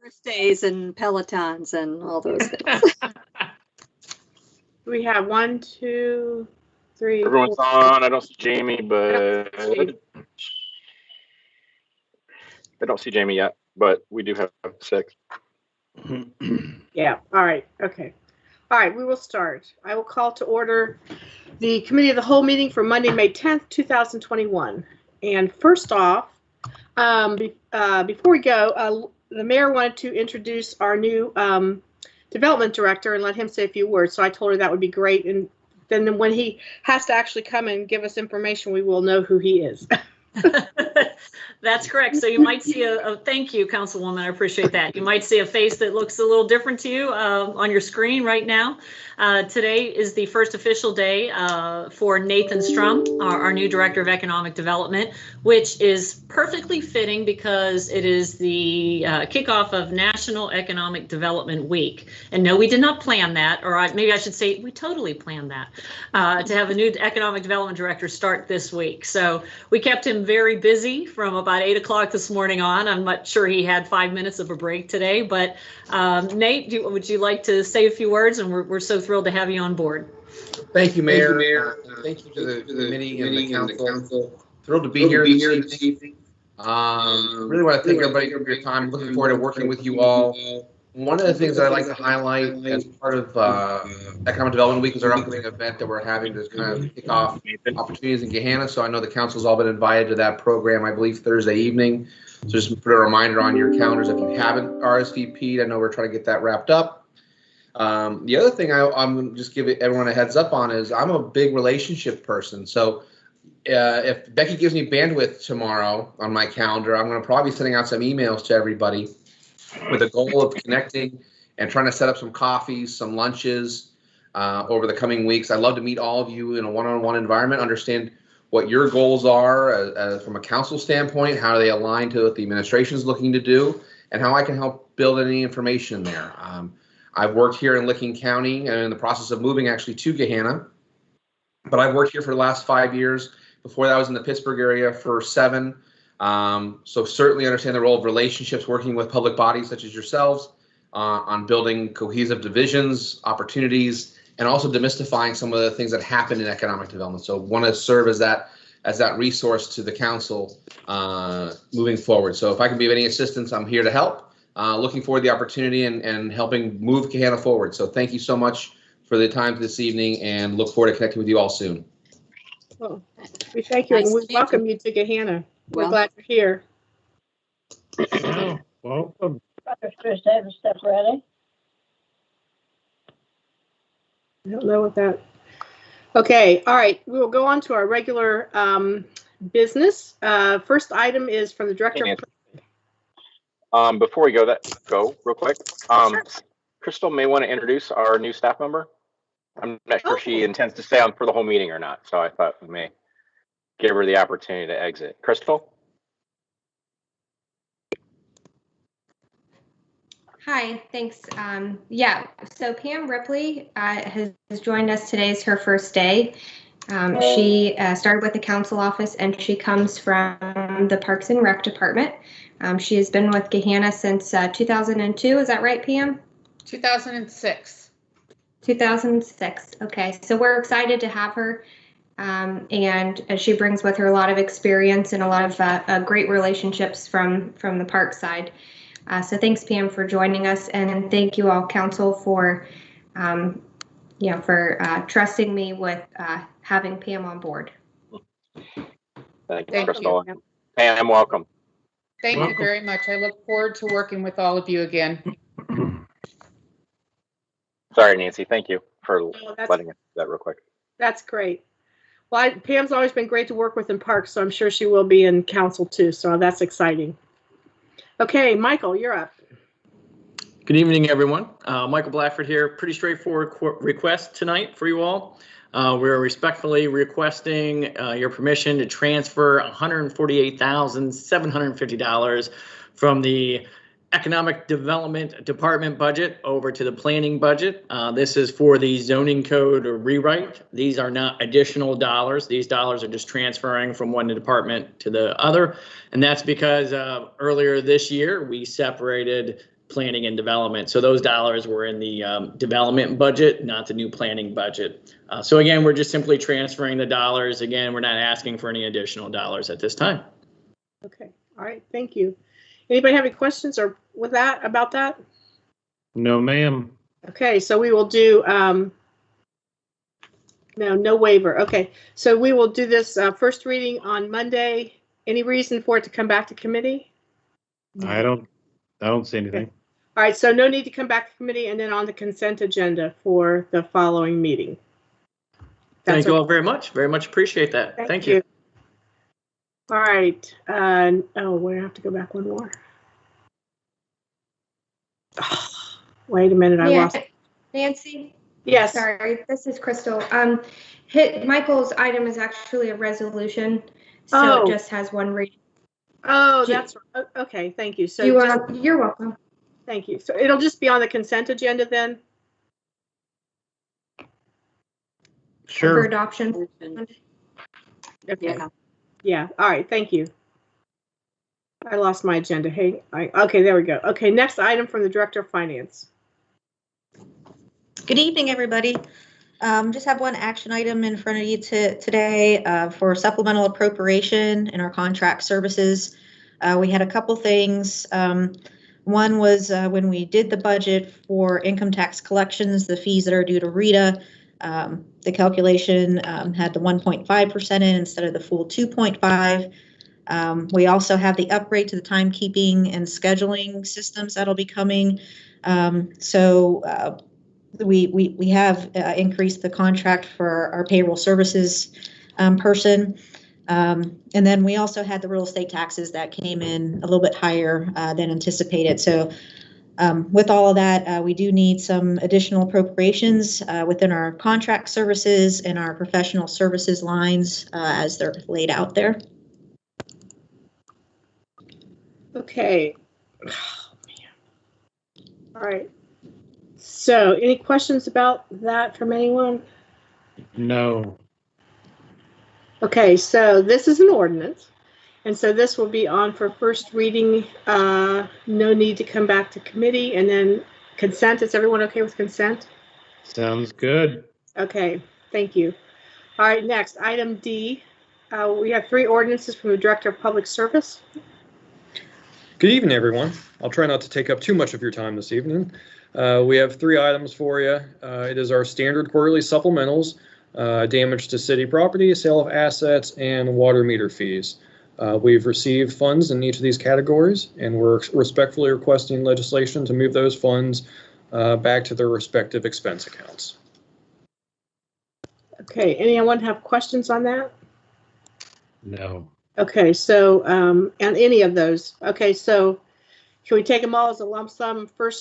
birthdays and Pelotons and all those things. We have 1, 2, 3. Everyone's 4. on. I don't see Jamie, but I don't see Jamie yet, but we do have 6. Yeah. All right. Okay. All right. We will start. I will call to order the Committee of the Whole meeting for Monday, May 10th, 2021. And first off, before we go, the mayor wanted to introduce our new development director and let him say a few words. So I told her that would be great. And then when he has to actually come and give us information, we will know who he is. That's correct. So you might see thank you, Councilwoman. I appreciate that. You might see a face that looks a little different to you on your screen right now. Today is the first official day for Nathan Strum, our new Director of Economic Development, which is perfectly fitting because it is the kickoff of National Economic Development Week. And no, we did not plan that, or maybe I should say we totally planned that, to have a new Economic Development Director start this week. So we kept him very busy from about 8 o'clock this morning on. I'm not sure he had 5 minutes of a break today, but Nate, would you like to say a few words? And we're so thrilled to have you on board. Thank you, Mayor. Thank you to the committee and the council. Thrilled to be here this evening. Really want to thank everybody for your time. Looking forward to working with you all. One of the things that I'd like to highlight as part of Economic Development Week is our upcoming event that we're having to kind of kick off opportunities in Gahanna. So I know the council's all been invited to that program, I believe Thursday evening. So just put a reminder on your calendars if you haven't RSVP'd. I know we're trying to get that wrapped up. The other thing I'm going to just give everyone a heads up on is I'm a big relationship person. So if Becky gives me bandwidth tomorrow on my calendar, I'm going to probably be sending out some emails to everybody with the goal of connecting and trying to set up some coffees, some lunches over the coming weeks. I'd love to meet all of you in a one-on-one environment, understand what your goals are from a council standpoint, how they align to what the administration is looking to do, and how I can help build any information there. I've worked here in Licking County and in the process of moving actually to Gahanna, but I've worked here for the last 5 years. Before that, I was in the Pittsburgh area for 7. So certainly understand the role of relationships, working with public bodies such as yourselves on building cohesive divisions, opportunities, and also demystifying some of the things that happen in economic development. So want to serve as that resource to the council moving forward. So if I can be of any assistance, I'm here to help. Looking forward to the opportunity and helping move Gahanna forward. So thank you so much for the time this evening and look forward to connecting with you all soon. Well, we thank you and we welcome you to Gahanna. We're glad you're here. Oh, welcome. First, have a step ready. I don't know what that. Okay, all right. We will go on to our regular business. First item is from the director. Before we go real quick. Sure. Crystal may want to introduce our new staff member. I'm not sure if she intends to stay on for the whole meeting or not, so I thought we may give her the opportunity to exit. Crystal? Hi, thanks. Yeah, so Pam Ripley has joined us today. Is her first day. She started with the council office and she comes from the Parks and Rec department. She has been with Gahanna since 2002. Is that right, Pam? 2006. 2006. Okay, so we're excited to have her. And she brings with her a lot of experience and a lot of great relationships from the park side. So thanks, Pam, for joining us, and thank you all, council, for trusting me with having Pam on board. Thank you, Crystal. Pam, welcome. Thank you very much. I look forward to working with all of you again. Sorry, Nancy. Thank you for letting us do that real quick. That's great. Well, Pam's always been great to work with in parks, so I'm sure she will be in council too. So that's exciting. Okay, Michael, you're up. Good evening, everyone. Michael Blackford here. Pretty straightforward request tonight for you all. We're respectfully requesting your permission to transfer $148,750 from the Economic Development Department budget over to the planning budget. This is for the zoning code rewrite. These are not additional dollars. These dollars are just transferring from one department to the other. And that's because earlier this year, we separated planning and development. So those dollars were in the development budget, not the new planning budget. So again, we're just simply transferring the dollars. Again, we're not asking for any additional dollars at this time. Okay. All right. Thank you. Anybody have any questions or with that about that? No, ma'am. Okay. So we will do, no waiver. Okay. So we will do this first reading on Monday. Any reason for it to come back to committee? I don't see anything. Okay. All right. So no need to come back to committee and then on the consent agenda for the following meeting. Thank you all very much. Very much appreciate that. Thank you. All right. Oh, we have to go back one more. Oh, wait a minute. I lost. Nancy? Yes. Sorry, this is Crystal. Michael's item is actually a resolution, so Oh. it just has one reading. Oh, that's okay. Thank you. So You're welcome. thank you. So it'll just be on the consent agenda then? For Sure. adoption. Okay. Yeah. Yeah. All right. Thank you. I lost my agenda. Hey, okay, there we go. Okay, next item from the Director of Finance. Good evening, everybody. Just have one action item in front of you today for supplemental appropriation in our contract services. We had a couple things. One was when we did the budget for income tax collections, the fees that are due to RETA, the calculation had the 1.5% in instead of the full 2.5. We also have the upgrade to the timekeeping and scheduling systems that'll be coming. We have increased the contract for our payroll services person. And then we also had the real estate taxes that came in a little bit higher than anticipated. So with all of that, we do need some additional appropriations within our contract services and our professional services lines as they're laid out there. Okay. Oh, man. All right. So any questions about that from anyone? No. Okay, so this is an ordinance. And so this will be on for first reading. No need to come back to committee, and then consent. Is everyone okay with consent? Sounds good. Okay, thank you. All right, next, item D. We have 3 ordinances from the Director of Public Service. Good evening, everyone. I'll try not to take up too much of your time this evening. We have 3 items for you. It is our standard quarterly supplementals, damage to city property, sale of assets, and water meter fees. We've received funds in each of these categories, and we're respectfully requesting legislation to move those funds back to their respective expense accounts. Okay, anyone have questions on that? No. Okay, so, and any of those. Okay, so can we take them all as a lump sum for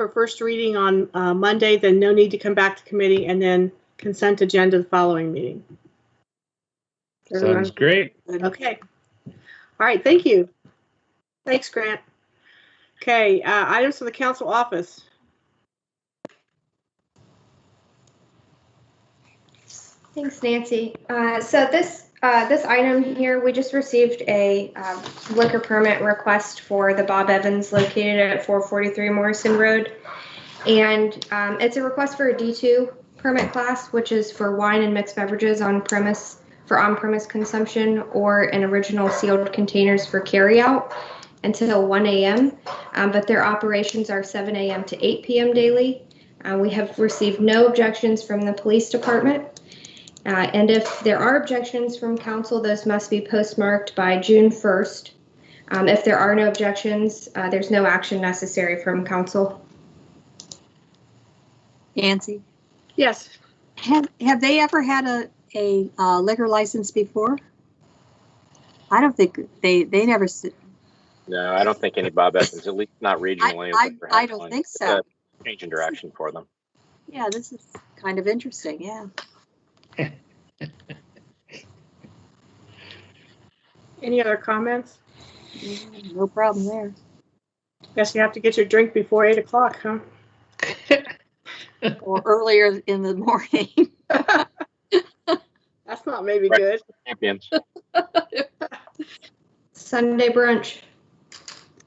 first reading on Monday, then no need to come back to committee, and then consent agenda the following meeting? Sounds great. Okay. All right, thank you. Thanks, Grant. Okay, items for the council office. Thanks, Nancy. So this item here, we just received a liquor permit request for the Bob Evans located at 443 Morrison Road. And it's a request for a D2 permit class, which is for wine and mixed beverages on-premise for on-premise consumption or in original sealed containers for carryout until 1 a.m. But their operations are 7 a.m. to 8 p.m. daily. We have received no objections from the police department. And if there are objections from council, those must be postmarked by June 1st. If there are no objections, there's no action necessary from council. Nancy, Yes. have they ever had a liquor license before? I don't think they never. No, I don't think any Bob Evans, at least not regionally. I don't think so. It's a change in direction for them. Yeah, this is kind of interesting. Yeah. Any other comments? No problem there. Guess you have to get your drink before 8 o'clock, huh? Or earlier in the morning. That's not maybe Right. good. Champions. Sunday brunch.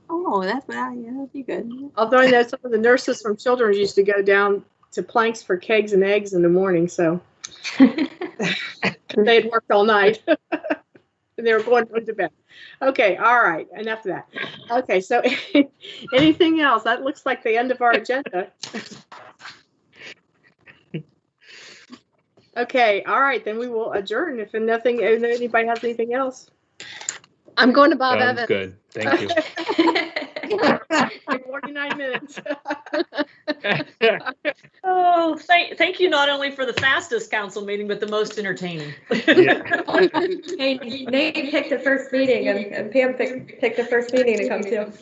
Oh, that's yeah, that'd be good. Although I know some of the nurses from Children's used to go down to Planks for kegs and eggs in the morning, so they had worked all night. And they were going to bed. Okay, all right, enough of that. Okay, so anything else? That looks like the end of our agenda. Okay, all right, then we will adjourn if anybody has anything else. I'm going to Bob Sounds Evans. good. Thank you. 49 minutes. Oh, thank you not only for the fastest council meeting, but the most entertaining. Hey, Nate picked the first meeting and Pam picked the first meeting to come to.